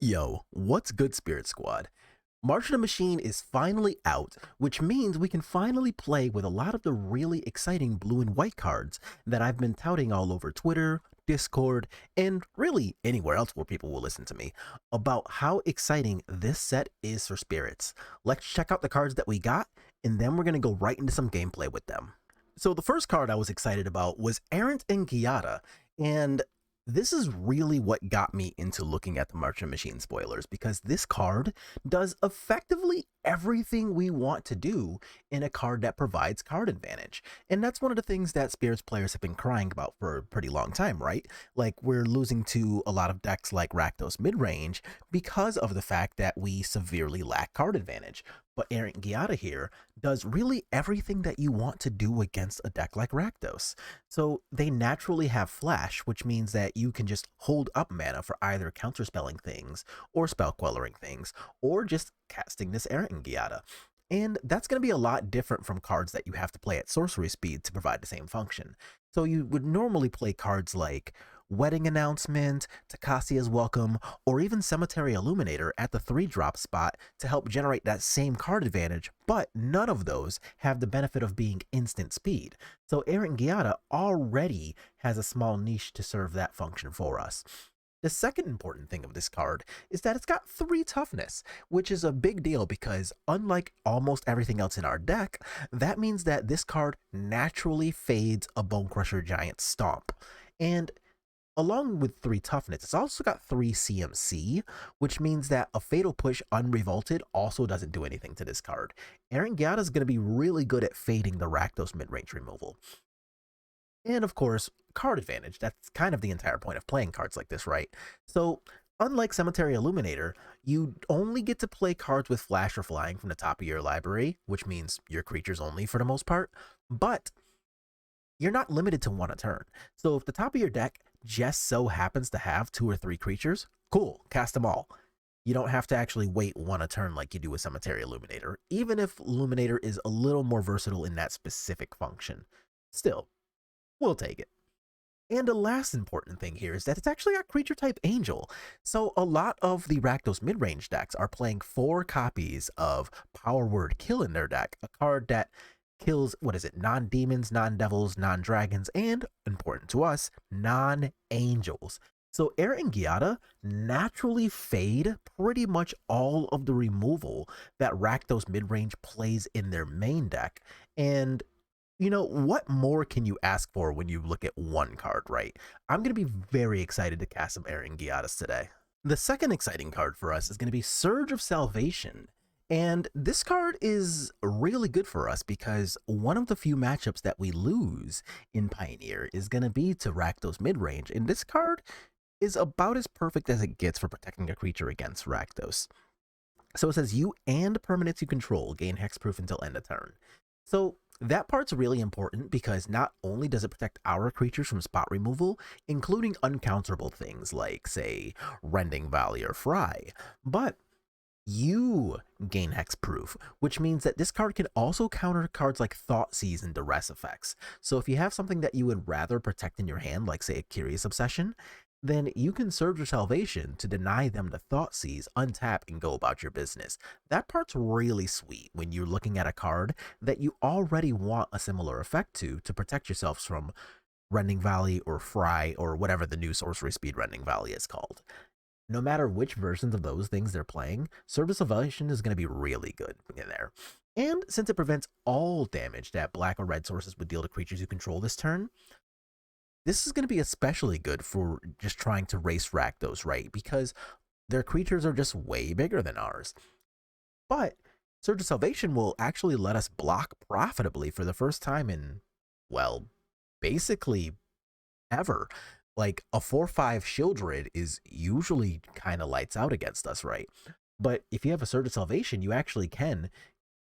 Yo, what's good, Spirit Squad? March of the Machine is finally out, which means we can finally play with a lot of the really exciting blue and white cards that I've been touting all over Twitter, Discord, and really anywhere else where people will listen to me about how exciting this set is for Spirits. Let's check out the cards that we got, and then we're going to go right into some gameplay with them. So the first card I was excited about was Errant and Giada, and this is really what got me into looking at the March of the Machine spoilers, because this card does effectively everything we want to do in a card that provides card advantage. And that's one of the things that Spirits players have been crying about for a pretty long time, right? Like, we're losing to a lot of decks like Rakdos midrange because of the fact that we severely lack card advantage. But Errant Giada here does really everything that you want to do against a deck like Rakdos. So they naturally have flash, which means that you can just hold up mana for either counterspelling things or spell quelling things, or just casting this Errant Giada. And that's going to be a lot different from cards that you have to play at sorcery speed to provide the same function. So you would normally play cards like Wedding Announcement, Takasia's Welcome, or even Cemetery Illuminator at the 3-drop spot to help generate that same card advantage, but none of those have the benefit of being instant speed. So Errant Giada already has a small niche to serve that function for us. The second important thing of this card is that it's got 3 toughness, which is a big deal because unlike almost everything else in our deck, that means that this card naturally fades a Bonecrusher Giant Stomp. And along with 3 toughness, it's also got 3 CMC, which means that a Fatal Push Unrevolted also doesn't do anything to this card. Errant Giada is going to be really good at fading the Rakdos midrange removal. And of course, card advantage. That's kind of the entire point of playing cards like this, right? So unlike Cemetery Illuminator, you only get to play cards with flash or flying from the top of your library, which means your creatures only for the most part, but you're not limited to 1 a turn. So if the top of your deck just so happens to have 2 or 3 creatures, cool, cast them all. You don't have to actually wait 1 a turn like you do with Cemetery Illuminator, even if Illuminator is a little more versatile in that specific function. Still, we'll take it. And the last important thing here is that it's actually got creature type Angel. So a lot of the Rakdos midrange decks are playing 4 copies of Power Word Kill in their deck, a card that kills, non-demons, non-devils, non-dragons, and, important to us, non-angels. So Errant Giada naturally fade pretty much all of the removal that Rakdos midrange plays in their main deck. And you know, what more can you ask for when you look at 1 card, right? I'm going to be very excited to cast some Errant Giadas today. The second exciting card for us is going to be Surge of Salvation. And this card is really good for us because one of the few matchups that we lose in Pioneer is going to be to Rakdos midrange, and this card is about as perfect as it gets for protecting a creature against Rakdos. So it says you and permanents you control gain hexproof until end of turn. So that part's really important because not only does it protect our creatures from spot removal, including uncounterable things like, say, Rending Valley or Fry, but you gain hexproof, which means that this card can also counter cards like Thoughtseize and Duress effects. So if you have something that you would rather protect in your hand, like say a Curious Obsession, then you can Surge your Salvation to deny them the Thoughtseize, untap, and go about your business. That part's really sweet when you're looking at a card that you already want a similar effect to protect yourselves from Rending Valley or Fry or whatever the new sorcery speed Rending Valley is called. No matter which versions of those things they're playing, Surge of Salvation is going to be really good in there. And since it prevents all damage that black or red sources would deal to creatures you control this turn, this is going to be especially good for just trying to race Rakdos, right? Because their creatures are just way bigger than ours. But Surge of Salvation will actually let us block profitably for the first time in, well, basically ever. Like, a 4/5 Shieldred is usually kind of lights out against us, right? But if you have a Surge of Salvation, you actually can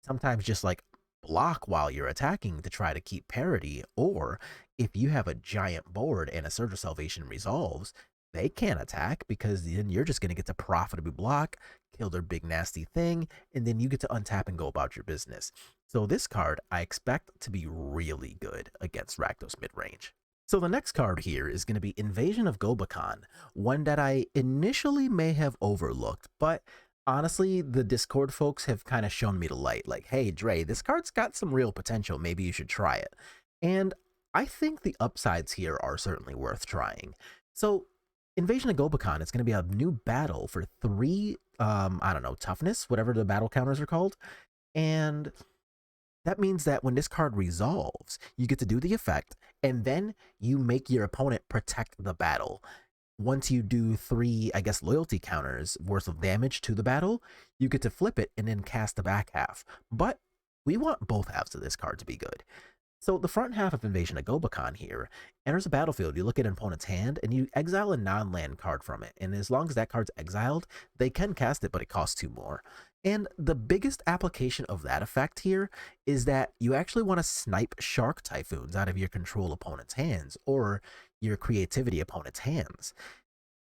sometimes just like block while you're attacking to try to keep parity, or if you have a giant board and a Surge of Salvation resolves, they can't attack because then you're just going to get to profitably block, kill their big nasty thing, and then you get to untap and go about your business. So this card I expect to be really good against Rakdos midrange. So the next card here is going to be Invasion of Gobakhan, one that I initially may have overlooked, but honestly, the Discord folks have kind of shown me the light. Like, hey, Dre, this card's got some real potential. Maybe you should try it. And I think the upsides here are certainly worth trying. So Invasion of Gobakhan is going to be a new battle for 3, I don't know, toughness, whatever the battle counters are called. And that means that when this card resolves, you get to do the effect, and then you make your opponent protect the battle. Once you do 3, I guess, loyalty counters worth of damage to the battle, you get to flip it and then cast the back half. But we want both halves of this card to be good. So the front half of Invasion of Gobakhan here enters a battlefield. You look at an opponent's hand and you exile a non-land card from it. And as long as that card's exiled, they can cast it, but it costs 2 more. And the biggest application of that effect here is that you actually want to snipe Shark Typhoons out of your control opponent's hands or your creativity opponent's hands.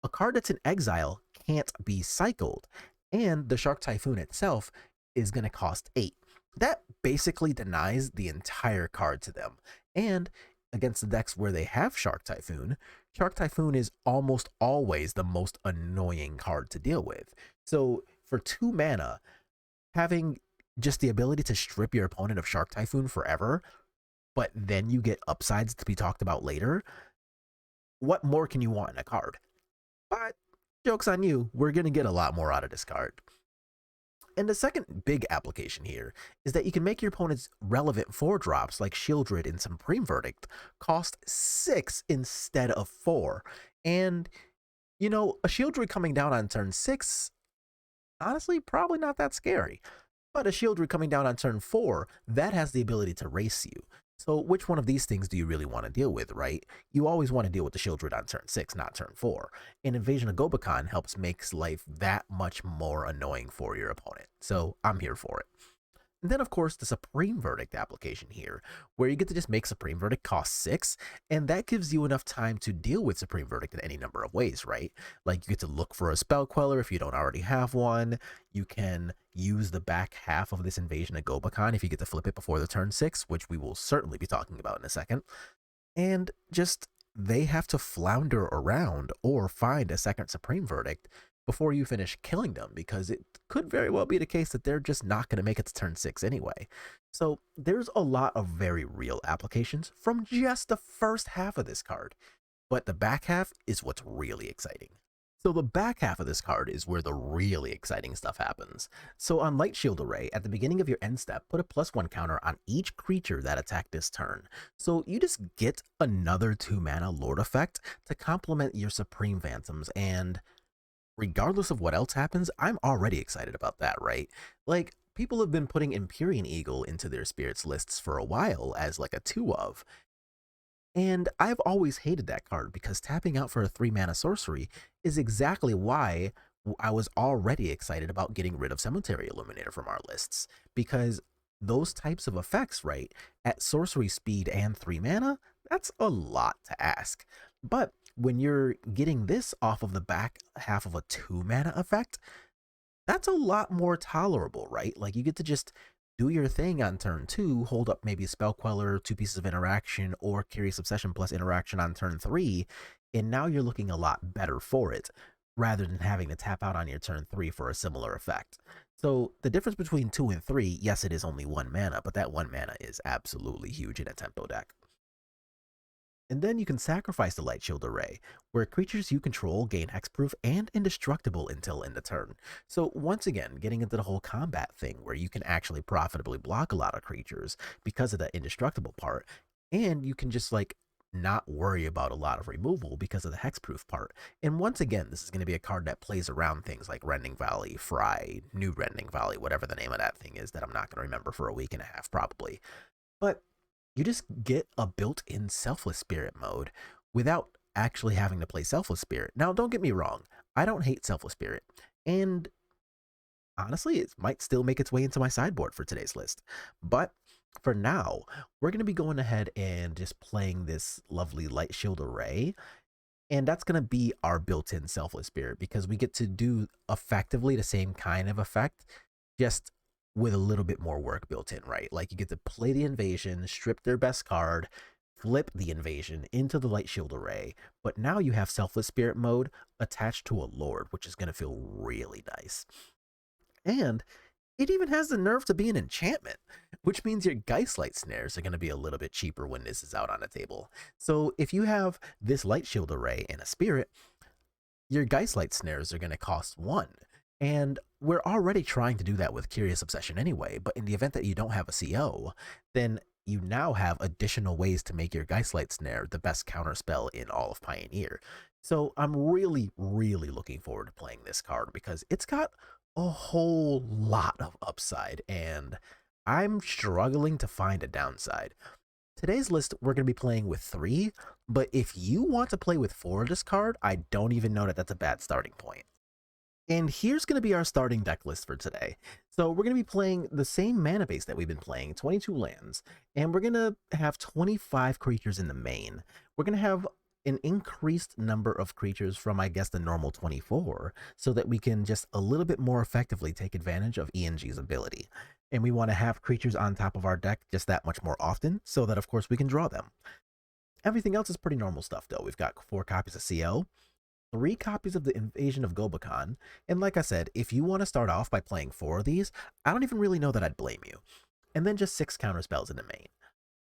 A card that's in exile can't be cycled, and the Shark Typhoon itself is going to cost 8. That basically denies the entire card to them. And against the decks where they have Shark Typhoon is almost always the most annoying card to deal with. So for 2 mana, having just the ability to strip your opponent of Shark Typhoon forever, but then you get upsides to be talked about later, what more can you want in a card? But joke's on you, we're going to get a lot more out of this card. And the second big application here is that you can make your opponent's relevant 4-drops like Shieldred and Supreme Verdict cost 6 instead of 4. And, you know, a Shieldred coming down on turn 6, honestly, probably not that scary. But a Shieldred coming down on turn 4, that has the ability to race you. So which one of these things do you really want to deal with, right? You always want to deal with the Shieldred on turn 6, not turn 4. And Invasion of Gobakhan helps make life that much more annoying for your opponent. So I'm here for it. And then, of course, the Supreme Verdict application here, where you get to just make Supreme Verdict cost 6, and that gives you enough time to deal with Supreme Verdict in any number of ways, right? Like, you get to look for a Spell Queller if you don't already have one. You can use the back half of this Invasion of Gobakhan if you get to flip it before the turn 6, which we will certainly be talking about in a second. And just, they have to flounder around or find a second Supreme Verdict before you finish killing them, because it could very well be the case that they're just not going to make it to turn 6 anyway. So there's a lot of very real applications from just the first half of this card, but the back half is what's really exciting. So the back half of this card is where the really exciting stuff happens. So on Light Shield Array, at the beginning of your end step, put a +1 counter on each creature that attacked this turn. So you just get another 2 mana Lord effect to complement your Supreme Phantoms, and regardless of what else happens, I'm already excited about that, right? Like, people have been putting Empyrean Eagle into their spirits lists for a while as like a 2-of. And I've always hated that card because tapping out for a 3 mana sorcery is exactly why I was already excited about getting rid of Cemetery Illuminator from our lists. Because those types of effects, right, at sorcery speed and 3 mana, that's a lot to ask. But when you're getting this off of the back half of a 2 mana effect, that's a lot more tolerable, right? Like, you get to just do your thing on turn 2, hold up maybe a Spell Queller, 2 pieces of interaction, or Curious Obsession plus interaction on turn 3, and now you're looking a lot better for it, rather than having to tap out on your turn 3 for a similar effect. So the difference between 2 and 3, yes, it is only 1 mana, but that 1 mana is absolutely huge in a tempo deck. And then you can sacrifice the Light Shield Array, where creatures you control gain hexproof and indestructible until end of turn. So once again, getting into the whole combat thing where you can actually profitably block a lot of creatures because of that indestructible part, and you can just like not worry about a lot of removal because of the hexproof part. And once again, this is going to be a card that plays around things like Rending Valley, Fry, New Rending Valley, whatever the name of that thing is that I'm not going to remember for a week and a half probably. But you just get a built-in Selfless Spirit mode without actually having to play Selfless Spirit. Now, don't get me wrong, I don't hate Selfless Spirit, and honestly, it might still make its way into my sideboard for today's list. But for now, we're going to be going ahead and just playing this lovely Light Shield Array, and that's going to be our built-in Selfless Spirit, because we get to do effectively the same kind of effect, just with a little bit more work built in, right? Like, you get to play the invasion, strip their best card, flip the invasion into the Light Shield Array, but now you have Selfless Spirit mode attached to a Lord, which is going to feel really nice. And it even has the nerve to be an enchantment, which means your Geistlight snares are going to be a little bit cheaper when this is out on the table. So if you have this Light Shield Array and a Spirit, your Geistlight snares are going to cost 1. And we're already trying to do that with Curious Obsession anyway, but in the event that you don't have a CO, then you now have additional ways to make your Geistlight snare the best counter spell in all of Pioneer. So I'm really, really looking forward to playing this card because it's got a whole lot of upside, and I'm struggling to find a downside. Today's list, we're going to be playing with 3, but if you want to play with 4 of this card, I don't even know that that's a bad starting point. And here's going to be our starting deck list for today. So we're going to be playing the same mana base that we've been playing, 22 lands, and we're going to have 25 creatures in the main. We're going to have an increased number of creatures from, I guess, the normal 24, so that we can just a little bit more effectively take advantage of ENG's ability. And we want to have creatures on top of our deck just that much more often, so that, of course, we can draw them. Everything else is pretty normal stuff, though. We've got 4 copies of CO, 3 copies of the Invasion of Gobakhan, and like I said, if you want to start off by playing 4 of these, I don't even really know that I'd blame you. And then just 6 counter spells in the main.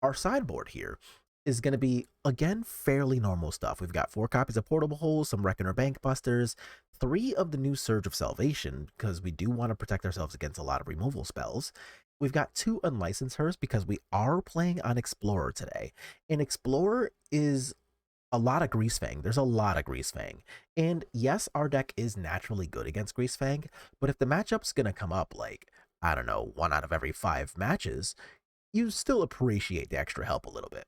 Our sideboard here is going to be, again, fairly normal stuff. We've got 4 copies of Portable Holes, some Reckoner Bank Busters, 3 of the new Surge of Salvation, because we do want to protect ourselves against a lot of removal spells. We've got 2 Unlicensed Hearths because we are playing on Explorer today. And Explorer is a lot of Greasefang. There's a lot of Greasefang. And yes, our deck is naturally good against Greasefang, but if the matchup's going to come up like, I don't know, 1 out of every 5 matches, you still appreciate the extra help a little bit.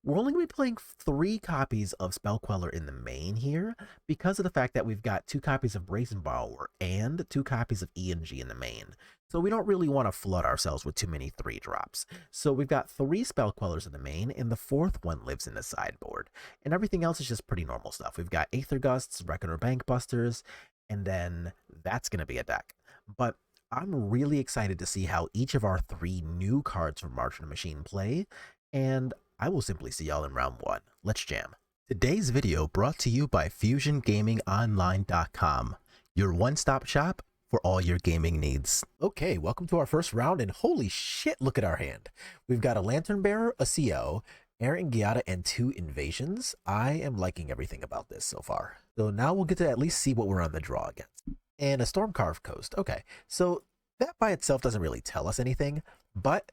We're only going to be playing 3 copies of Spell Queller in the main here because of the fact that we've got 2 copies of Brazen Borrower and 2 copies of ENG in the main. So we don't really want to flood ourselves with too many 3 drops. So we've got 3 Spell Quellers in the main, and the 4th one lives in the sideboard. And everything else is just pretty normal stuff. We've got Aether Gusts, Reckoner Bank Busters, and then that's going to be a deck. But I'm really excited to see how each of our 3 new cards from March of the Machine play, and I will simply see y'all in round 1. Let's jam. Today's video brought to you by FusionGamingOnline.com, your one-stop shop for all your gaming needs. Okay, welcome to our first round, and holy shit, look at our hand. We've got a Lantern Bearer, a CO, Errant Giada, and 2 Invasions. I am liking everything about this so far. So now we'll get to at least see what we're on the draw against. And a Stormcarved Coast. Okay, so that by itself doesn't really tell us anything, but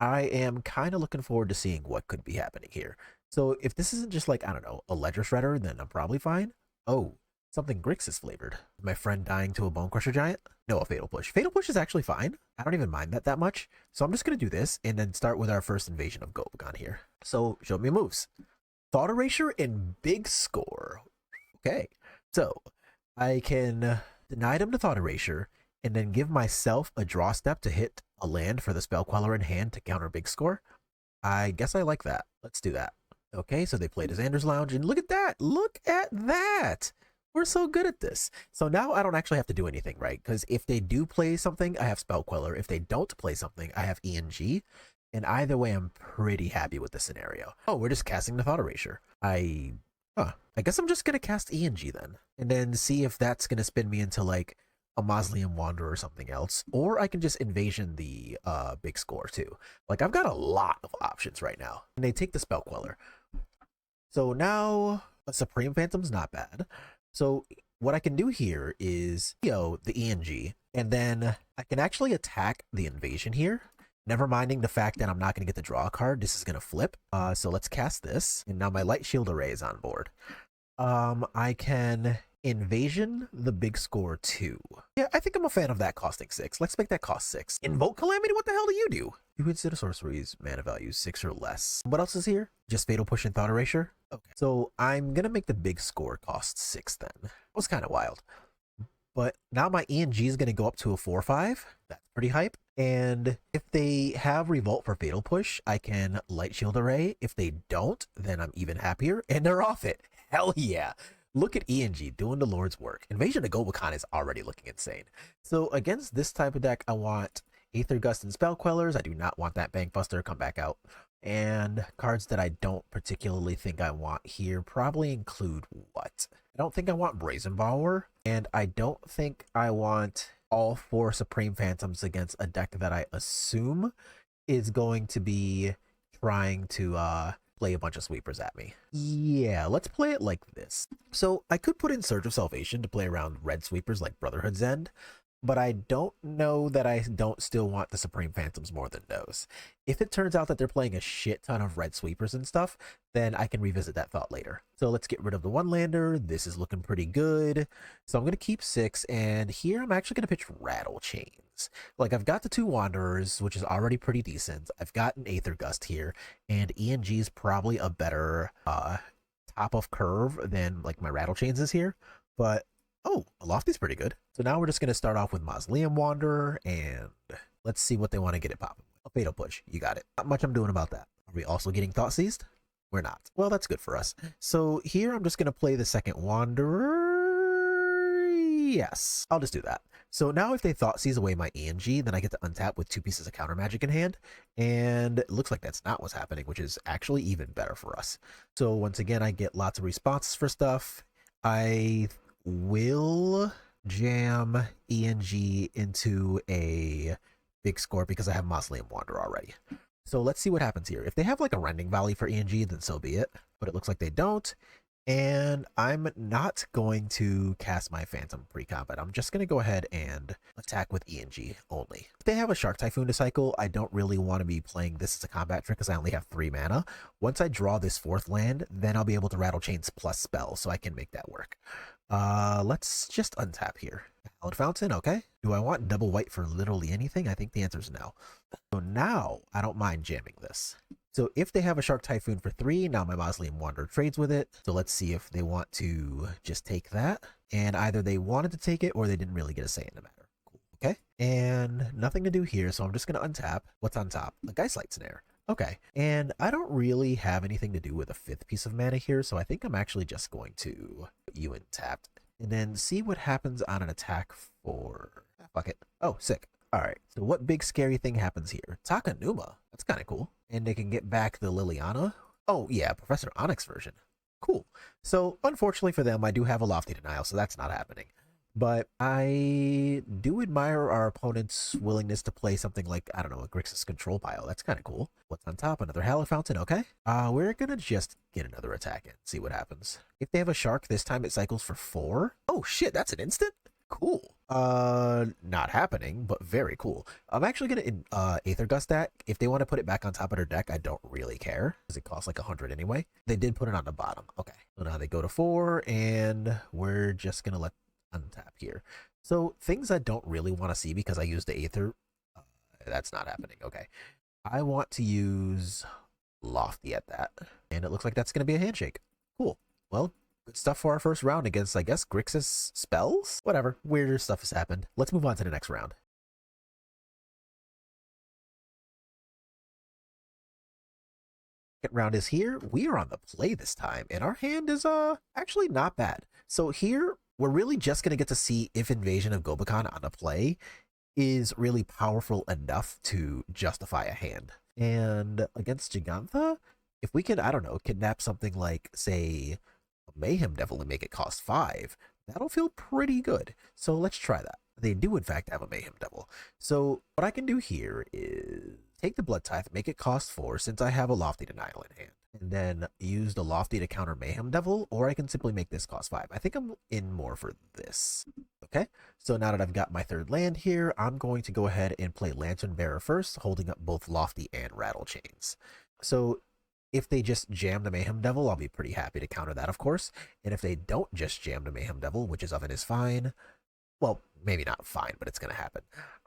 I am kind of looking forward to seeing what could be happening here. So if this isn't just like, I don't know, a Ledger Shredder, then I'm probably fine. Oh, something Grixis flavored. My friend dying to a Bone Crusher Giant? No, a Fatal Push. Fatal Push is actually fine. I don't even mind that much. So I'm just going to do this and then start with our first Invasion of Gobakhan here. So show me moves. Thought Erasure and Big Score. Okay, so I can deny them to Thought Erasure and then give myself a draw step to hit a land for the Spell Queller in hand to counter Big Score. I guess I like that. Let's do that. Okay, so they played a Xander's Lounge, and look at that! Look at that! We're so good at this. So now I don't actually have to do anything, right? Because if they do play something, I have Spell Queller. If they don't play something, I have ENG. And either way, I'm pretty happy with the scenario. Oh, we're just casting the Thought Erasure. I guess I'm just going to cast ENG then. And then see if that's going to spin me into like a Mausoleum Wanderer or something else, or I can just Invasion the Big Score too. Like, I've got a lot of options right now. And they take the Spell Queller. So now a Supreme Phantom's not bad. So what I can do here is the ENG, and then I can actually attack the Invasion here, never minding the fact that I'm not going to get the draw card. This is going to flip. So let's cast this, and now my Light Shield Array is on board. I can Invasion the Big Score 2. Yeah, I think I'm a fan of that costing 6. Let's make that cost 6. Invoke Calamity, what the hell do you do? You consider sorceries, mana value 6 or less. What else is here? Just Fatal Push and Thought Erasure? Okay, so I'm gonna make the Big Score cost 6 then. That was kind of wild. But now my ENG is gonna go up to a 4/5. That's pretty hype. And if they have Revolt for Fatal Push, I can Light Shield Array. If they don't, then I'm even happier. And they're off it. Hell yeah. Look at ENG doing the Lord's work. Invasion of Gobakhan is already looking insane. So against this type of deck, I want Aether Gust and Spell Quellers. I do not want that Bank Buster to come back out. And cards that I don't particularly think I want here probably include what? I don't think I want Brazen Borrower, and I don't think I want all 4 Supreme Phantoms against a deck that I assume is going to be trying to play a bunch of sweepers at me. Yeah, let's play it like this. So I could put in Surge of Salvation to play around red sweepers like Brotherhood's End, but I don't know that I don't still want the Supreme Phantoms more than those. If it turns out that they're playing a shit ton of red sweepers and stuff, then I can revisit that thought later. So let's get rid of the 1-lander. This is looking pretty good. So I'm going to keep 6, and here I'm actually going to pitch Rattle Chains. Like, I've got the 2 Wanderers, which is already pretty decent. I've got an Aether Gust here, and ENG is probably a better top of curve than like my Rattle Chains is here, but oh, a Lofty's pretty good. So now we're just going to start off with Mausoleum Wanderer, and let's see what they want to get it popping. A Fatal Push, you got it. Not much I'm doing about that. Are we also getting Thought Seized? We're not. Well, that's good for us. So here I'm just going to play the second Wanderer. Yes, I'll just do that. So now if they Thought Seize away my ENG, then I get to untap with 2 pieces of counter magic in hand. And it looks like that's not what's happening, which is actually even better for us. So once again, I get lots of responses for stuff. I will jam ENG into a big score because I have Mausoleum Wanderer already. So let's see what happens here. If they have like a Rending Valley for ENG, then so be it. But it looks like they don't. And I'm not going to cast my Phantom pre-combat. I'm just going to go ahead and attack with ENG only. If they have a Shark Typhoon to cycle, I don't really want to be playing this as a combat trick because I only have 3 mana. Once I draw this 4th land, then I'll be able to Rattle Chains plus spell, so I can make that work. Let's just untap here. Hallowed Fountain, okay. Do I want double white for literally anything? I think the answer is no. So now I don't mind jamming this. So if they have a Shark Typhoon for 3, now my Mausoleum Wanderer trades with it. So let's see if they want to just take that. And either they wanted to take it or they didn't really get a say in the matter. Cool. Okay. And nothing to do here. So I'm just going to untap. What's on top? A Geistlight Snare. Okay. And I don't really have anything to do with a 5th piece of mana here. So I think I'm actually just going to put you in tapped. And then see what happens on an attack for... Fuck it. Oh, sick. All right, so what big scary thing happens here? Takanuma. That's kind of cool. And they can get back the Liliana. Oh, yeah, Professor Onyx version. Cool. So, unfortunately for them, I do have a Lofty Denial, so that's not happening. But I do admire our opponent's willingness to play something like, I don't know, a Grixis Control Pile. That's kind of cool. What's on top? Another Hallowed Fountain, okay. We're going to just get another attack in, see what happens. If they have a Shark, this time it cycles for 4. Oh, shit, that's an instant? Cool. Not happening, but very cool. I'm actually gonna Aether Gust that. If they want to put it back on top of their deck, I don't really care because it costs like 100 anyway. They did put it on the bottom. Okay, so now they go to 4, and we're just gonna let untap here. So things I don't really want to see because I used the Aether. That's not happening. Okay, I want to use Lofty at that, and it looks like that's gonna be a handshake. Cool. Well. Good stuff for our first round against, I guess, Grixis spells? Whatever. Weirder stuff has happened. Let's move on to the next round. Second round is here. We are on the play this time, and our hand is actually not bad. So here, we're really just going to get to see if Invasion of Gobekon on the play is really powerful enough to justify a hand. And against Gigantha, if we can, I don't know, kidnap something like, say... Mayhem Devil and make it cost 5, that'll feel pretty good. So let's try that. They do in fact have a Mayhem Devil. So what I can do here is take the Blood Tithe, make it cost 4 since I have a Lofty Denial in hand, and then use the Lofty to counter Mayhem Devil, or I can simply make this cost 5. I think I'm in more for this. Okay, so now that I've got my 3rd land here, I'm going to go ahead and play Lantern Bearer first, holding up both Lofty and Rattle Chains. So if they just jam the Mayhem Devil, I'll be pretty happy to counter that, of course. And if they don't just jam the Mayhem Devil, which is Oven is fine, well, maybe not fine, but it's going to happen.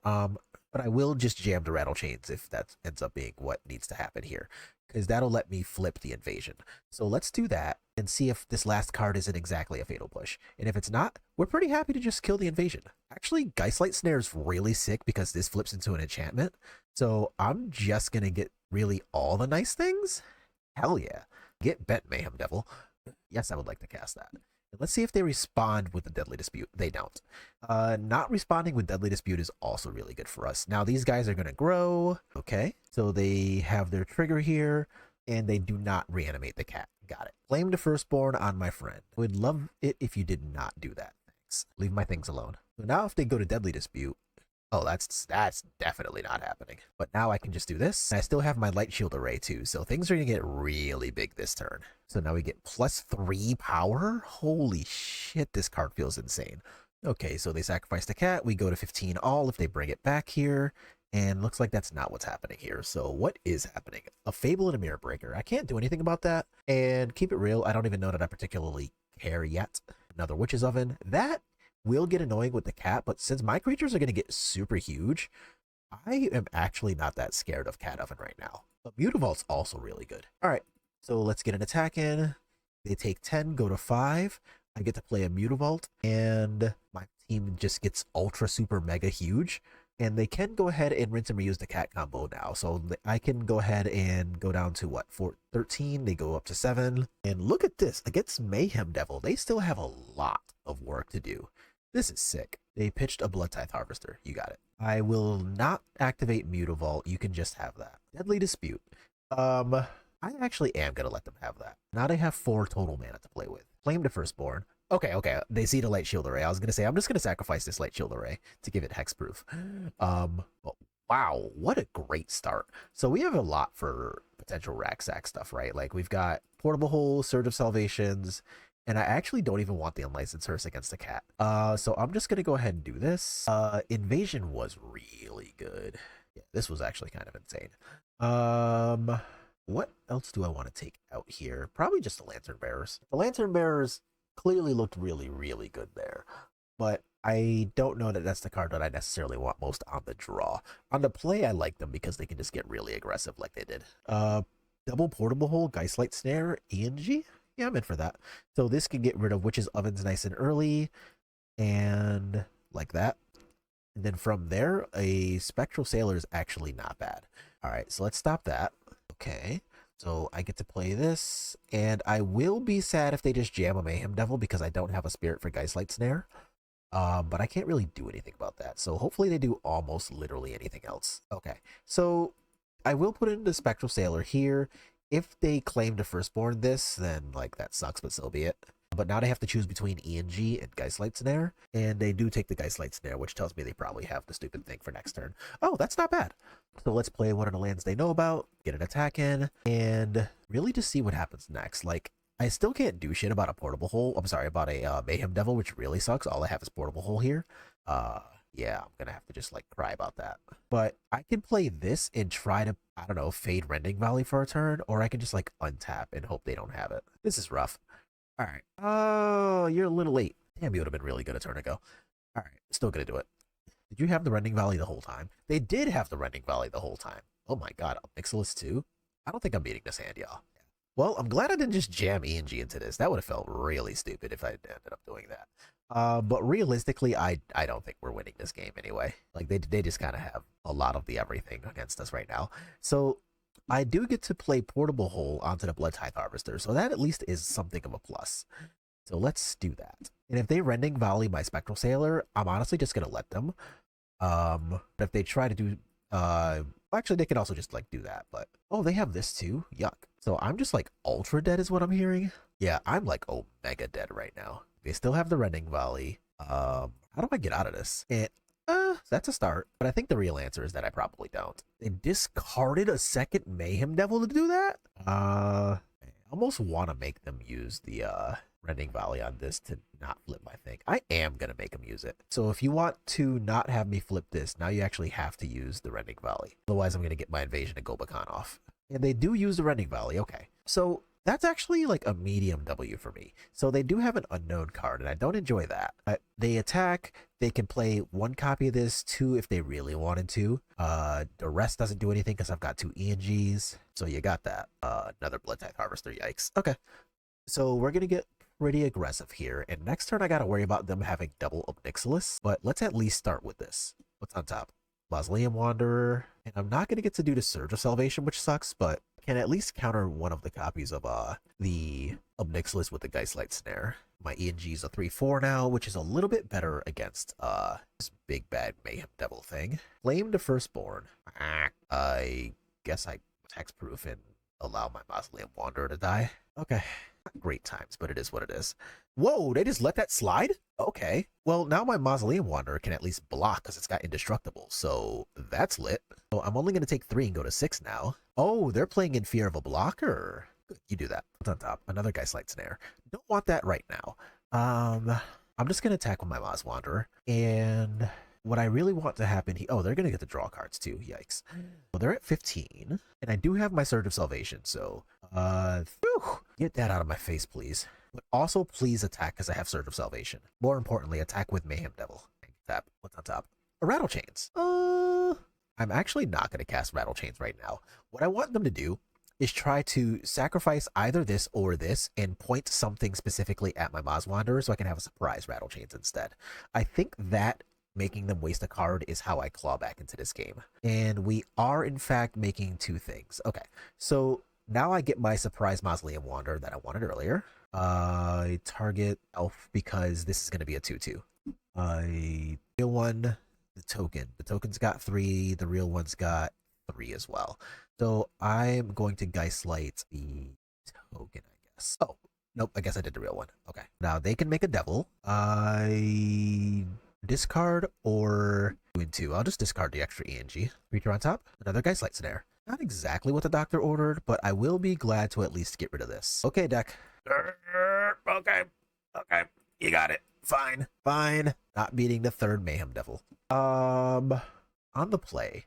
But I will just jam the Rattle Chains if that ends up being what needs to happen here, because that'll let me flip the invasion. So let's do that and see if this last card isn't exactly a Fatal Push. And if it's not, we're pretty happy to just kill the invasion. Actually, Geistlight Snare is really sick because this flips into an enchantment. So I'm just going to get really all the nice things. Hell yeah. Get Bent Mayhem Devil. Yes, I would like to cast that. Let's see if they respond with the Deadly Dispute. They don't. Not responding with Deadly Dispute is also really good for us. Now these guys are going to grow. Okay, so they have their trigger here, and they do not reanimate the cat. Got it. Claim the firstborn on my friend. Would love it if you did not do that. Thanks. Leave my things alone. So now if they go to Deadly Dispute, oh, that's definitely not happening. But now I can just do this. And I still have my Light Shield Array too, so things are going to get really big this turn. So now we get +3 power? Holy shit, this card feels insane. Okay, so they sacrifice the cat. We go to 15 all if they bring it back here. And looks like that's not what's happening here. So what is happening? A Fable and a Mirror Breaker. I can't do anything about that. And keep it real, I don't even know that I particularly care yet. Another Witch's Oven. That will get annoying with the cat, but since my creatures are going to get super huge, I am actually not that scared of Cat Oven right now. But Mutavolt's also really good. All right, so let's get an attack in. They take 10, go to 5. I get to play a Mutavault, and my team just gets ultra super mega huge. And they can go ahead and rinse and reuse the cat combo now. So I can go ahead and go down to what, 13? They go up to 7. And look at this. Against Mayhem Devil, they still have a lot of work to do. This is sick. They pitched a Blood Tithe Harvester. You got it. I will not activate Mutavault. You can just have that. Deadly Dispute. I actually am going to let them have that. Now they have 4 total mana to play with. Claim the Firstborn. Okay. They see the Light Shield Array. I was going to say, I'm just going to sacrifice this Light Shield Array to give it hexproof. Wow, what a great start. So we have a lot for potential rack sack stuff, right? Like we've got Portable Hole, Surge of Salvations, and I actually don't even want the Unlicensed Hearse against the cat. So I'm just going to go ahead and do this. Invasion was really good. Yeah, this was actually kind of insane. What else do I want to take out here? Probably just the Lantern Bearers. The Lantern Bearers clearly looked really, really good there. But I don't know that that's the card that I necessarily want most on the draw. On the play, I like them because they can just get really aggressive like they did. Double Portable Hole, Geistlight Snare, ENG? Yeah, I'm in for that. So this can get rid of Witch's Ovens nice and early. And like that. And then from there, a Spectral Sailor is actually not bad. All right, so let's stop that. Okay. So I get to play this, and I will be sad if they just jam a Mayhem Devil because I don't have a Spirit for Geistlight Snare. But I can't really do anything about that. So hopefully they do almost literally anything else. Okay, so I will put in the Spectral Sailor here. If they claim to Firstborn this, then like that sucks, but so be it. But now they have to choose between ENG and Geistlight Snare, and they do take the Geistlight Snare, which tells me they probably have the stupid thing for next turn. Oh, that's not bad. So let's play one of the lands they know about, get an attack in, and really just see what happens next. Like, I still can't do shit about a Portable Hole. I'm sorry, about a Mayhem Devil, which really sucks. All I have is Portable Hole here. Yeah, I'm gonna have to just like cry about that. But I can play this and try to, I don't know, fade Rending Valley for a turn, or I can just like untap and hope they don't have it. This is rough. All right. Oh, you're a little late. Damn, you would have been really good a turn ago. All right, still gonna do it. Did you have the Rending Valley the whole time? They did have the Rending Valley the whole time. Oh my god, Mixilus too? I don't think I'm beating this hand, y'all. Well, I'm glad I didn't just jam ENG into this. That would have felt really stupid if I ended up doing that. But realistically, I don't think we're winning this game anyway. Like, they just kind of have a lot of the everything against us right now. So I do get to play Portable Hole onto the Blood Tithe Harvester, so that at least is something of a plus. So let's do that. And if they Rending Valley my Spectral Sailor, I'm honestly just going to let them. But if they try to do... actually, they can also just, like, do that, but... Oh, they have this too? Yuck. So I'm just, like, ultra dead is what I'm hearing? Yeah, I'm, like, omega dead right now. They still have the Rending Valley. How do I get out of this? And, that's a start. But I think the real answer is that I probably don't. They discarded a second Mayhem Devil to do that? I almost want to make them use the, Rending Valley on this to not flip my thing. I am going to make them use it. So if you want to not have me flip this, now you actually have to use the Rending Valley. Otherwise, I'm going to get my Invasion and Gobakhan off. And they do use the Rending Valley. Okay. So that's actually like a medium W for me. So they do have an unknown card, and I don't enjoy that. They attack. They can play 1 copy of this, 2 if they really wanted to. The rest doesn't do anything because I've got 2 ENGs. So you got that. Another Blood Tithe Harvester. Yikes. Okay. So we're going to get pretty aggressive here, and next turn I gotta worry about them having double Obnixilis, but let's at least start with this. What's on top? Mausoleum Wanderer, and I'm not going to get to do the Surge of Salvation, which sucks, but can at least counter one of the copies of the Obnixilis with the Geistlight Snare. My ENG is a 3/4 now, which is a little bit better against this big bad Mayhem Devil thing. Flame to Firstborn. I guess I hexproof and allow my Mausoleum Wanderer to die. Okay. Not great times, but it is what it is. Whoa, they just let that slide? Okay. Well, now my Mausoleum Wanderer can at least block because it's got Indestructible, so that's lit. So I'm only going to take 3 and go to 6 now. Oh, they're playing in fear of a blocker. Good, you do that. What's on top? Another Geistlight Snare. Don't want that right now. I'm just going to attack with my Maz Wanderer, and what I really want to happen here, oh, they're going to get the draw cards too. Yikes. Well, they're at 15, and I do have my Surge of Salvation, so, get that out of my face, please. But also, please attack because I have Surge of Salvation. More importantly, attack with Mayhem Devil. Tap. What's on top? A Rattle Chains. I'm actually not going to cast Rattle Chains right now. What I want them to do is try to sacrifice either this or this and point something specifically at my Maz Wanderer so I can have a surprise Rattle Chains instead. I think that making them waste a card is how I claw back into this game. And we are, in fact, making 2 things. Okay, so now I get my surprise Mausoleum Wanderer that I wanted earlier. I target Elf because this is going to be a 2/2. I real one, the token. The token's got 3, the real one's got 3 as well. So I'm going to Geistlight the token, I guess. Oh, nope, I guess I did the real one. Okay. Now they can make a devil. I discard or 2 and 2. I'll just discard the extra ENG. Creature on top, another Geistlight Snare. Not exactly what the doctor ordered, but I will be glad to at least get rid of this. Okay, deck. Okay. You got it. Fine. Not beating the 3rd Mayhem Devil. On the play,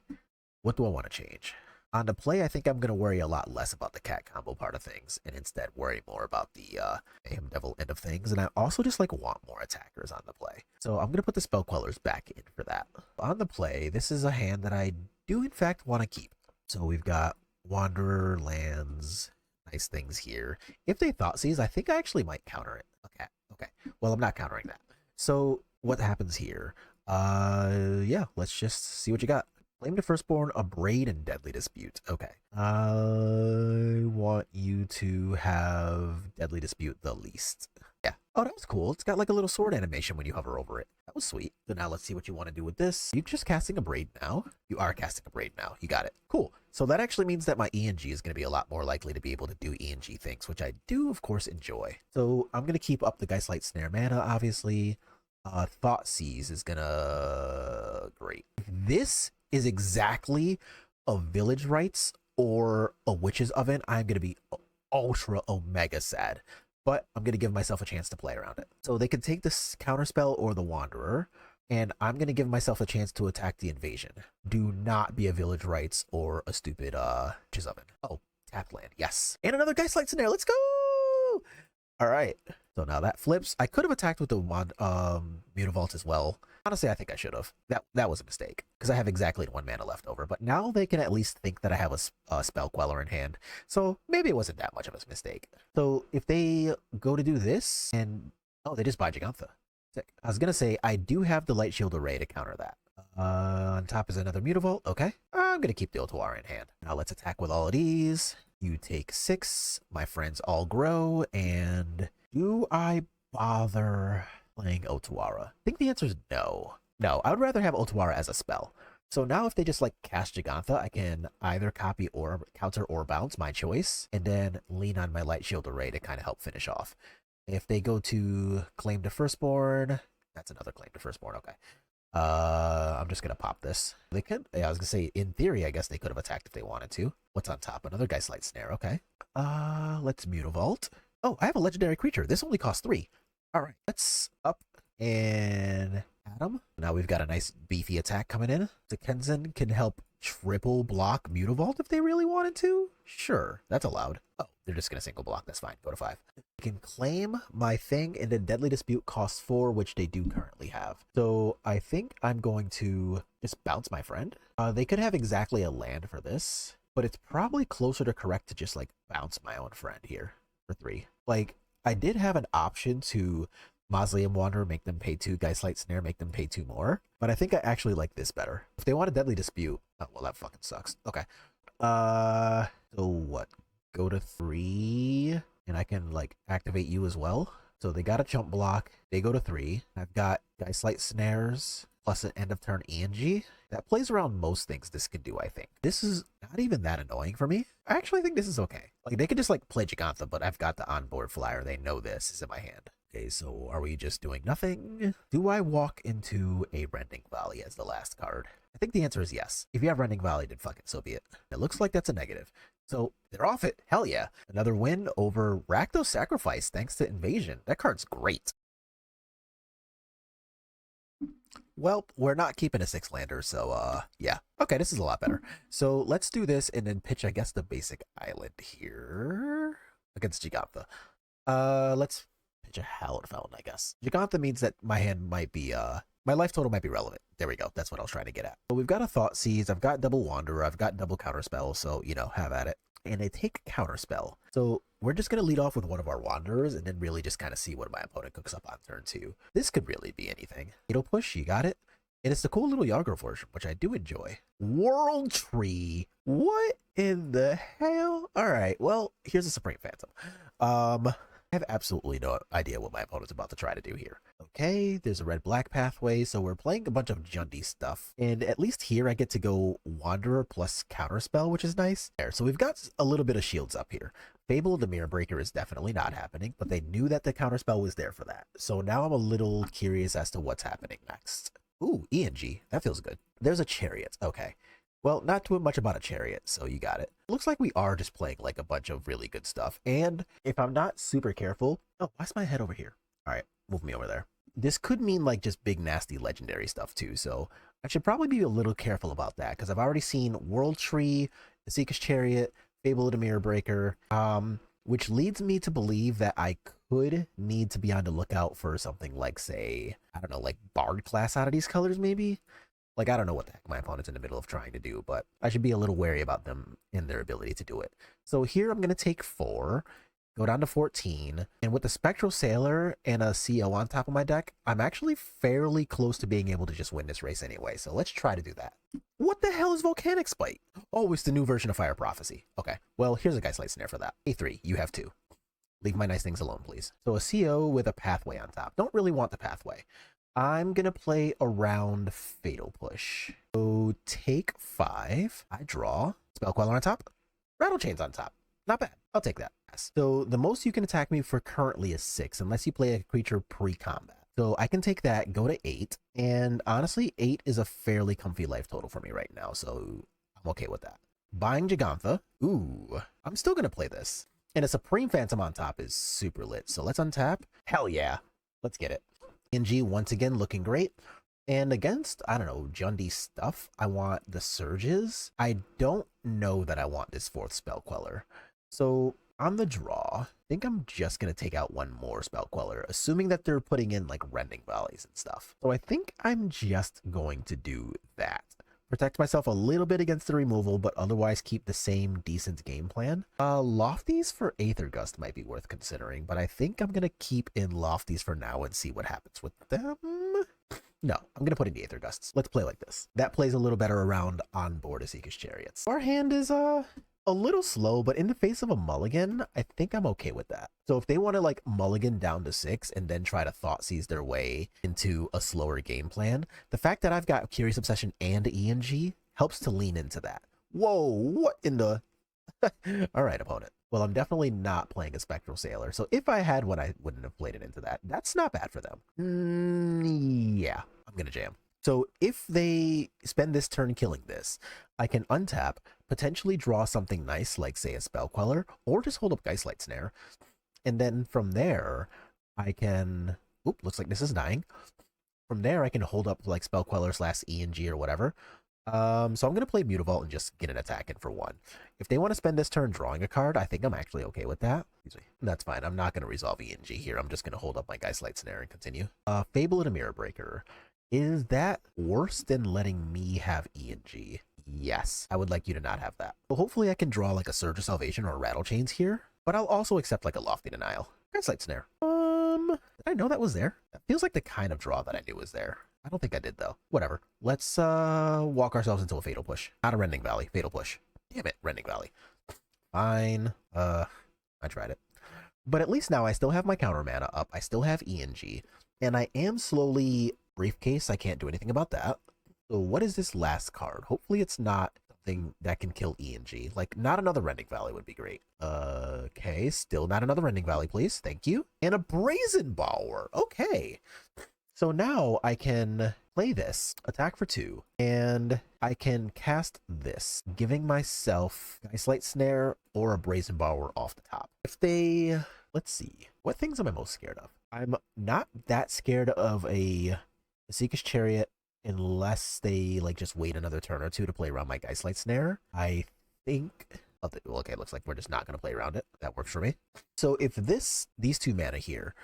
what do I want to change? On the play, I think I'm going to worry a lot less about the cat combo part of things and instead worry more about the Mayhem Devil end of things. And I also just want more attackers on the play. So I'm going to put the Spell Quellers back in for that. On the play, this is a hand that I do in fact want to keep. So we've got Wanderer, lands, nice things here. If they Thoughtseize, I think I actually might counter it. Okay. Well, I'm not countering that. So what happens here? Yeah, let's just see what you got. Claim to Firstborn, Abrade, and Deadly Dispute. Okay. I want you to have Deadly Dispute the least. Yeah. Oh, that was cool. It's got like a little sword animation when you hover over it. That was sweet. So now let's see what you want to do with this. You just casting Abrade now? You are casting Abrade now. You got it. Cool. So that actually means that my ENG is going to be a lot more likely to be able to do ENG things, which I do, of course, enjoy. So I'm going to keep up the Geistlight Snare mana, obviously. Thoughtseize is gonna... Great. This is exactly a Village Rites or a Witch's Oven, I'm going to be ultra omega sad. But I'm going to give myself a chance to play around it. So they can take this Counterspell or the Wanderer, and I'm going to give myself a chance to attack the Invasion. Do not be a Village Rites or a stupid Witch's Oven. Oh, tap land, yes. And another Geistlight Snare, let's go! All right, so now that flips. I could have attacked with the Mutavault as well. Honestly, I think I should have. That was a mistake because I have exactly 1 mana left over. But now they can at least think that I have a Spell Queller in hand. So maybe it wasn't that much of a mistake. So if they go to do this and... Oh, they just buy Gigantha. Sick. I was going to say, I do have the Light Shield Array to counter that. On top is another Mutavault. Okay. I'm going to keep the Otawara in hand. Now let's attack with all of these. You take 6. My friends all grow. And do I bother playing Otawara? I think the answer is no. No, I would rather have Otawara as a spell. So now if they just cast Gigantha, I can either copy or counter or bounce, my choice, and then lean on my Light Shield Array to kind of help finish off. If they go to Claim to Firstborn, that's another Claim to Firstborn, okay. I'm just gonna pop this. They could, yeah, I was gonna say, in theory, I guess they could have attacked if they wanted to. What's on top? Another Geistlight Snare, okay. Let's Mutavault. Oh, I have a legendary creature. This only costs 3. All right, let's up and Adam. Now we've got a nice beefy attack coming in. Dickenson can help triple block Mutavault if they really wanted to. Sure, that's allowed. Oh, they're just gonna single block. That's fine. Go to 5. I can claim my thing, and then Deadly Dispute costs 4, which they do currently have. So I think I'm going to just bounce my friend. They could have exactly a land for this, but it's probably closer to correct to just bounce my own friend here for 3. I did have an option to Mausoleum Wanderer, make them pay 2. Geistlight Snare, make them pay 2 more. But I think I actually like this better. If they want a Deadly Dispute, oh, well, that fucking sucks. Okay. So what? Go to 3, and I can, like, activate you as well. So they got a chump block. They go to 3. I've got Geistlight Snares plus an end of turn ENG. That plays around most things this can do, I think. This is not even that annoying for me. I actually think this is okay. Like, they could just, like, play Gigantha, but I've got the onboard flyer. They know this is in my hand. Okay, so are we just doing nothing? Do I walk into a Rending Volley as the last card? I think the answer is yes. If you have Rending Volley, then fucking so be it. It looks like that's a negative. So they're off it. Hell yeah. Another win over Rakdos Sacrifice thanks to Invasion. That card's great. Well, we're not keeping a 6-lander, so yeah. Okay, this is a lot better. So let's do this and then pitch, I guess, the basic island here against Gigantha. Let's pitch a Hallowed Fountain, I guess. Gigantha means that my hand might be my life total might be relevant. There we go. That's what I was trying to get at. So we've got a Thoughtseize, I've got double Wanderer, I've got double Counterspell, so, you know, have at it. And they take Counterspell. So we're just going to lead off with one of our Wanderers and then really just kind of see what my opponent cooks up on turn 2. This could really be anything. Fatal Push, you got it. And it's the cool little Yargro version, which I do enjoy. World Tree. What in the hell? All right, well, here's a Supreme Phantom. I have absolutely no idea what my opponent's about to try to do here. Okay, there's a red-black pathway, so we're playing a bunch of Jundi stuff. And at least here I get to go Wanderer plus Counterspell, which is nice. There, so we've got a little bit of shields up here. Fable of the Mirror Breaker is definitely not happening, but they knew that the Counterspell was there for that. So now I'm a little curious as to what's happening next. Ooh, ENG, that feels good. There's a Chariot, okay. Well, not too much about a Chariot, so you got it. Looks like we are just playing like a bunch of really good stuff. And if I'm not super careful... Oh, why's my head over here? All right, move me over there. This could mean like just big, nasty, legendary stuff too. So I should probably be a little careful about that because I've already seen World Tree, Esika's Chariot, Fable of the Mirror Breaker, which leads me to believe that I could need to be on the lookout for something like, say, I don't know, like Bard class out of these colors maybe? Like, I don't know what the heck my opponent's in the middle of trying to do, but I should be a little wary about them and their ability to do it. So here I'm going to take 4, go down to 14, and with the Spectral Sailor and a CO on top of my deck, I'm actually fairly close to being able to just win this race anyway, so let's try to do that. What the hell is Volcanic Spite? Oh, it's the new version of Fire Prophecy. Okay, well, here's a Geistlight Snare for that. A3, you have 2. Leave my nice things alone, please. So a CO with a pathway on top. Don't really want the pathway. I'm going to play around Fatal Push. So take 5. I draw. Spell Queller on top. Rattle Chains on top. Not bad. I'll take that. So the most you can attack me for currently is 6, unless you play a creature pre-combat. So I can take that, go to 8. And honestly, 8 is a fairly comfy life total for me right now. So I'm okay with that. Buying Gigantha. Ooh, I'm still going to play this. And a Supreme Phantom on top is super lit. So let's untap. Hell yeah. Let's get it. NG once again looking great. And against, I don't know, Jundi stuff, I want the Surges. I don't know that I want this 4th Spell Queller. So on the draw, I think I'm just going to take out 1 more Spell Queller, assuming that they're putting in like Rending Volleys and stuff. So I think I'm just going to do that. Protect myself a little bit against the removal, but otherwise keep the same decent game plan. Lofties for Aether Gust might be worth considering, but I think I'm going to keep in Lofties for now and see what happens with them. No, I'm going to put in the Aether Gusts. Let's play like this. That plays a little better around on board Esika's Chariots. Our hand is a little slow, but in the face of a mulligan, I think I'm okay with that. So if they want to like mulligan down to 6 and then try to Thoughtseize their way into a slower game plan, the fact that I've got Curious Obsession and ENG helps to lean into that. Whoa, what in the... All right, opponent. Well, I'm definitely not playing a Spectral Sailor, so if I had one, I wouldn't have played it into that. That's not bad for them. Yeah, I'm going to jam. So if they spend this turn killing this, I can untap, potentially draw something nice like, say, a Spell Queller, or just hold up Geistlight Snare. And then from there, I can... Oop, looks like this is dying. From there, I can hold up like Spell Queller / ENG or whatever. So I'm going to play Mutavault and just get an attack in for 1. If they want to spend this turn drawing a card, I think I'm actually okay with that. That's fine. I'm not going to resolve ENG here. I'm just going to hold up my Geistlight Snare and continue. Fable of the Mirror Breaker. Is that worse than letting me have ENG? Yes. I would like you to not have that. So hopefully I can draw like a Surge of Salvation or Rattle Chains here, but I'll also accept like a Lofty Denial. Geistlight Snare. Did I know that was there? That feels like the kind of draw that I knew was there. I don't think I did though. Whatever. Let's walk ourselves into a Fatal Push. Not a Rending Valley. Fatal Push. Damn it, Rending Valley. Fine. I tried it. But at least now I still have my counter mana up. I still have ENG. And I am slowly Briefcase. I can't do anything about that. So what is this last card? Hopefully it's not something that can kill ENG. Like, not another Rending Valley would be great. Okay, still not another Rending Valley, please. Thank you. And a Brazen Bower. Okay. So now I can play this, attack for 2, and I can cast this, giving myself a Slight Snare or a Brazen Bower off the top. If they... Let's see. What things am I most scared of? I'm not that scared of a Seeker's Chariot unless they like just wait another turn or two to play around my Geistlight Snare. I think... Okay, looks like we're just not going to play around it. That works for me. So if these 2 mana here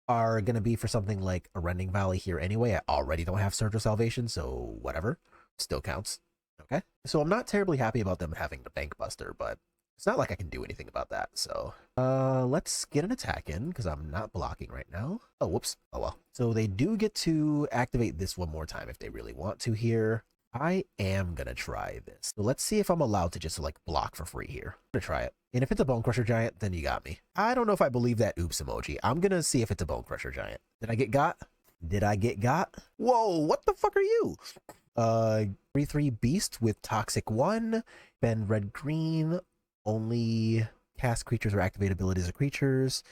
are going to be for something like a Rending Valley here anyway, I already don't have Surge of Salvation, so whatever. Still counts. Okay. So I'm not terribly happy about them having the Bank Buster, but it's not like I can do anything about that. So let's get an attack in because I'm not blocking right now. Oh, whoops. Oh, well. So they do get to activate this one more time if they really want to here. I am going to try this. So let's see if I'm allowed to just like block for free here. I'm going to try it. And if it's a Bone Crusher Giant, then you got me. I don't know if I believe that oops emoji. I'm going to see if it's a Bone Crusher Giant. Did I get got? Did I get got? Whoa, what the fuck are you? 3/3 Beast with Toxic 1. Bend red-green. Only cast creatures or activate abilities of creatures.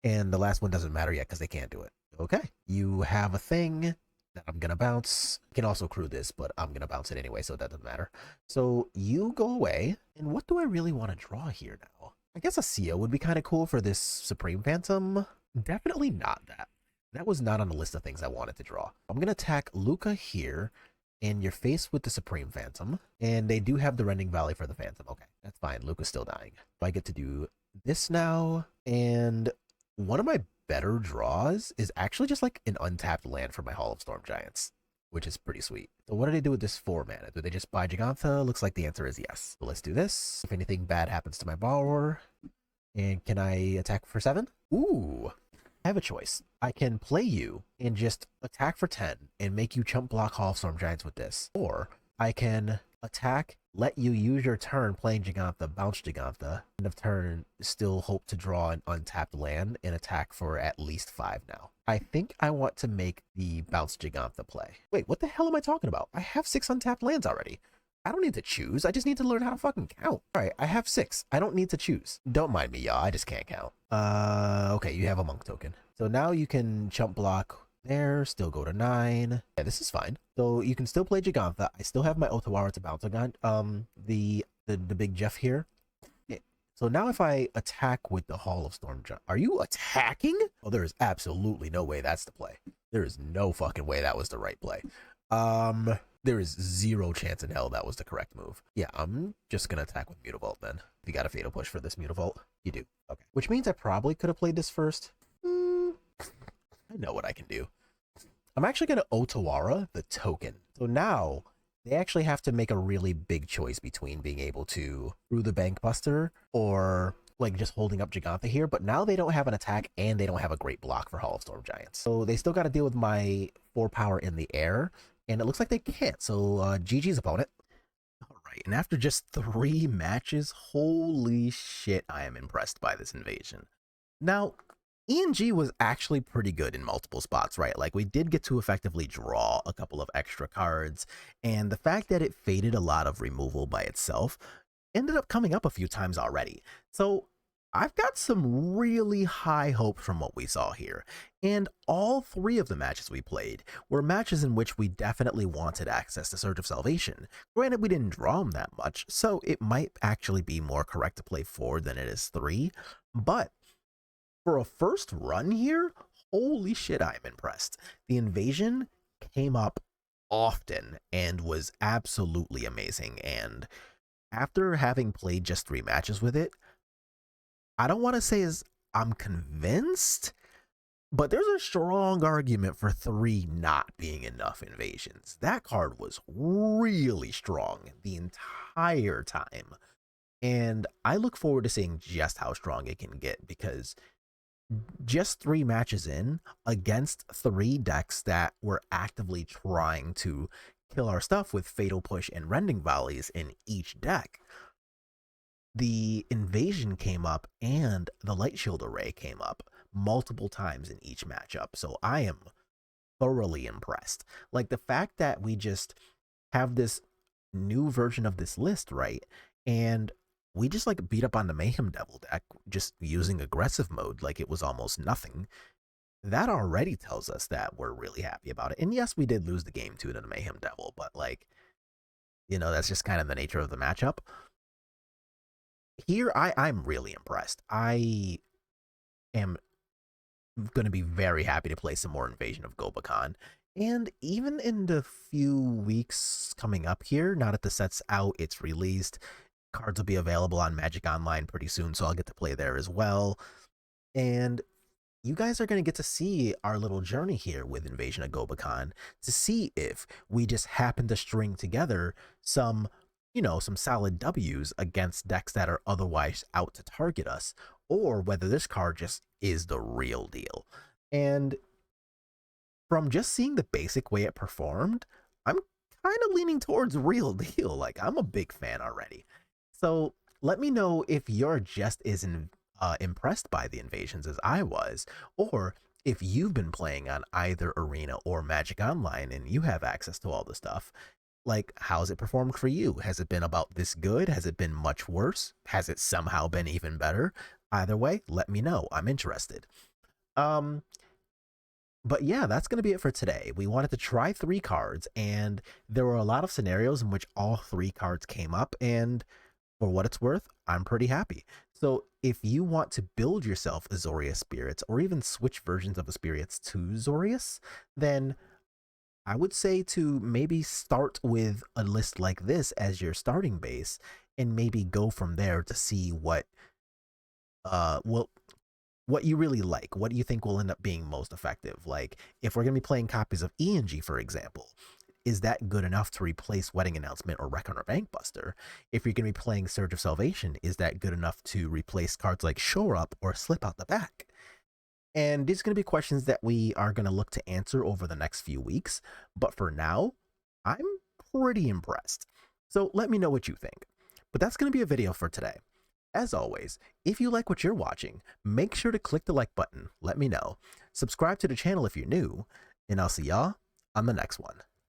And the last one doesn't matter yet because they can't do it. Okay. You have a thing that I'm going to bounce. I can also crew this, but I'm going to bounce it anyway, so that doesn't matter. So you go away. And what do I really want to draw here now? I guess a Sia would be kind of cool for this Supreme Phantom. Definitely not that. That was not on the list of things I wanted to draw. I'm going to attack Luca here, and you're faced with the Supreme Phantom. And they do have the Rending Valley for the Phantom. Okay, that's fine. Luca's still dying. I get to do this now, and one of my better draws is actually just like an untapped land for my Hall of Storm Giants, which is pretty sweet. So what do they do with this 4 mana? Do they just buy Gigantha? Looks like the answer is yes. So let's do this. If anything bad happens to my borrower, and can I attack for 7? Ooh, I have a choice. I can play you and just attack for 10 and make you chump block Hall of Storm Giants with this, or I can attack, let you use your turn playing Gigantha, bounce Gigantha, end of turn, still hope to draw an untapped land and attack for at least 5 now. I think I want to make the bounce Gigantha play. Wait, what the hell am I talking about? I have 6 untapped lands already. I don't need to choose. I just need to learn how to fucking count. All right, I have 6. I don't need to choose. Don't mind me, y'all. I just can't count. Okay, you have a monk token. So now you can chump block there, still go to 9. Yeah, this is fine. So you can still play Gigantha. I still have my Otawara to bounce again. The big Jeff here. Yeah. So now if I attack with the Hall of Storm Giant, are you attacking? Oh, there is absolutely no way that's the play. There is no fucking way that was the right play. There is 0 chance in hell that was the correct move. Yeah, I'm just gonna attack with Mutavault then. If you got a Fatal Push for this Mutavault, you do. Okay. Which means I probably could have played this first. I know what I can do. I'm actually going to Otawara the token. So now they actually have to make a really big choice between being able to through the Bank Buster or like just holding up Gigantha here. But now they don't have an attack and they don't have a great block for Hall of Storm Giants. So they still got to deal with my 4 power in the air. And it looks like they can't. So GG's opponent. All right. And after just 3 matches, holy shit, I am impressed by this invasion. Now, ENG was actually pretty good in multiple spots, right? Like we did get to effectively draw a couple of extra cards, and the fact that it faded a lot of removal by itself ended up coming up a few times already. So I've got some really high hopes from what we saw here, and all 3 of the matches we played were matches in which we definitely wanted access to Surge of Salvation. Granted, we didn't draw them that much, so it might actually be more correct to play 4 than it is 3, but for a first run here, holy shit, I'm impressed. The invasion came up often and was absolutely amazing. And after having played just 3 matches with it, I don't want to say I'm convinced, but there's a strong argument for 3 not being enough invasions. That card was really strong the entire time. And I look forward to seeing just how strong it can get because just 3 matches in against 3 decks that were actively trying to kill our stuff with Fatal Push and Rending Volleys in each deck, the Invasion came up and the Light Shield Array came up multiple times in each matchup. So I am thoroughly impressed. Like, the fact that we just have this new version of this list, right? And we just like beat up on the Mayhem Devil deck just using aggressive mode like it was almost nothing. That already tells us that we're really happy about it. And yes, we did lose the game to the Mayhem Devil, but like, that's just kind of the nature of the matchup. Here, I'm really impressed. I am going to be very happy to play some more Invasion of Gobakhan. And even in the few weeks coming up here, now that the set's out, it's released, cards will be available on Magic Online pretty soon, so I'll get to play there as well. And you guys are going to get to see our little journey here with Invasion of Gobakhan to see if we just happen to string together some, some solid W's against decks that are otherwise out to target us, or whether this card just is the real deal. And from just seeing the basic way it performed, I'm kind of leaning towards real deal. Like, I'm a big fan already. So let me know if you're just as impressed by the invasions as I was, or if you've been playing on either Arena or Magic Online and you have access to all the stuff. Like, how's it performed for you? Has it been about this good? Has it been much worse? Has it somehow been even better? Either way, let me know. I'm interested. But yeah, that's going to be it for today. We wanted to try 3 cards, and there were a lot of scenarios in which all 3 cards came up, and for what it's worth, I'm pretty happy. So if you want to build yourself Azorius Spirits, or even switch versions of the Spirits to Azorius, then I would say to maybe start with a list like this as your starting base, and maybe go from there to see what you really like. What do you think will end up being most effective? Like, if we're going to be playing copies of ENG, for example, is that good enough to replace Wedding Announcement or Reckoner Bankbuster? If you're going to be playing Surge of Salvation, is that good enough to replace cards like Shore Up or Slip Out the Back? And these are going to be questions that we are going to look to answer over the next few weeks. But for now, I'm pretty impressed. So let me know what you think. But that's going to be a video for today. As always, if you like what you're watching, make sure to click the like button, let me know, subscribe to the channel if you're new, and I'll see y'all on the next one.